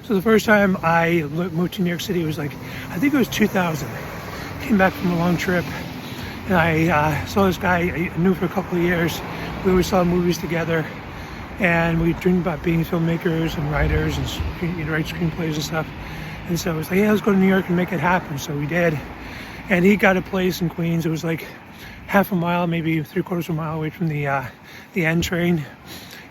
So the first time I moved to New York City was like, I think it was 2000. Came back from a long trip, and I saw this guy I knew for a couple of years. We always saw movies together, and we dreamed about being filmmakers and writers and write screenplays and stuff. And so I was like, yeah, let's go to New York and make it happen. So we did. And he got a place in Queens. It was like half a mile, maybe 3/4 of a mile away from the N train.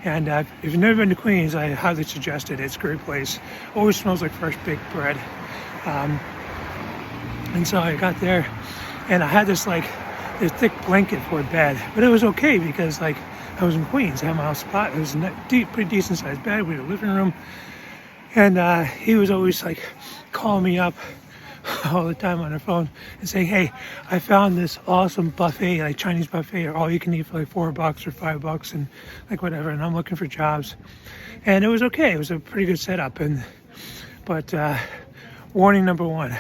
And if you've never been to Queens, I highly suggest it. It's a great place. Always smells like fresh baked bread. And so I got there, and I had this thick blanket for a bed, but it was okay because I was in Queens. I had my own spot. It was a pretty decent sized bed. We had a living room, and he was always calling me up all the time on the phone and saying, hey, I found this awesome buffet, like Chinese buffet, or all you can eat for $4 or $5 and whatever, and I'm looking for jobs. And it was okay. It was a pretty good setup. But warning number one,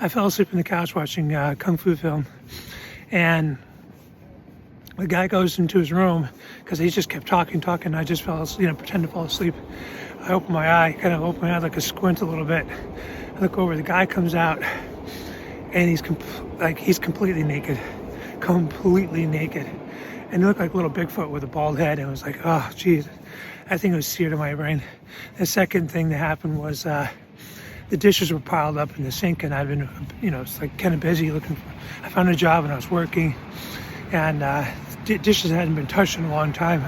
I fell asleep on the couch watching Kung Fu film, and the guy goes into his room because he just kept talking. I just fell asleep, pretend to fall asleep. I open my eye, like a squint a little bit. I look over, the guy comes out, and he's completely naked. And he looked like little Bigfoot with a bald head. And it was like, oh, geez, I think it was seared in my brain. The second thing that happened was the dishes were piled up in the sink, and I've been, it's kind of busy I found a job and I was working, and dishes hadn't been touched in a long time,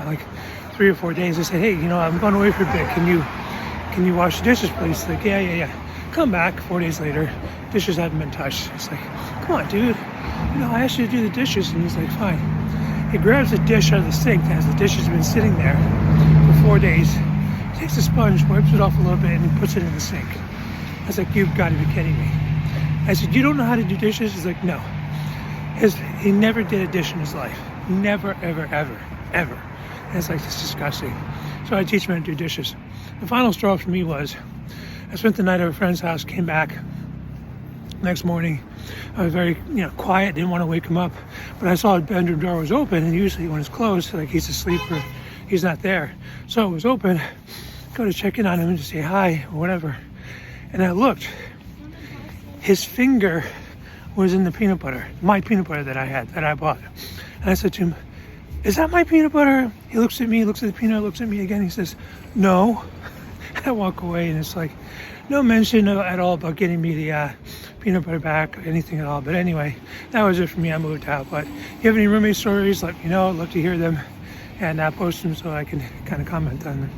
3 or 4 days. I said, hey, I'm going away for a bit. Can you wash the dishes, please? He's like, yeah. Come back 4 days later, dishes hadn't been touched. It's like, come on, dude. I asked you to do the dishes. And he's like, fine. He grabs a dish out of the sink as the dish has been sitting there for 4 days. He takes a sponge, wipes it off a little bit, and he puts it in the sink. I was like, you've got to be kidding me. I said, you don't know how to do dishes? He's like, no. He never did a dish in his life. Never, ever, ever, ever. And it's it's disgusting. So I teach him how to do dishes. The final straw for me was, I spent the night at a friend's house, came back. Next morning, I was very, quiet, didn't want to wake him up. But I saw the bedroom door was open, and usually when it's closed, he's asleep or he's not there. So it was open. Go to check in on him and just say hi or whatever. And I looked. His finger was in the peanut butter, my peanut butter that I bought. And I said to him, is that my peanut butter? He looks at me, looks at the peanut, looks at me again. He says, no. I walk away, and it's no mention at all about getting me the peanut butter back or anything at all. But anyway, that was it for me. I moved out. But if you have any roommate stories, let me know. I'd love to hear them, and post them so I can kind of comment on them.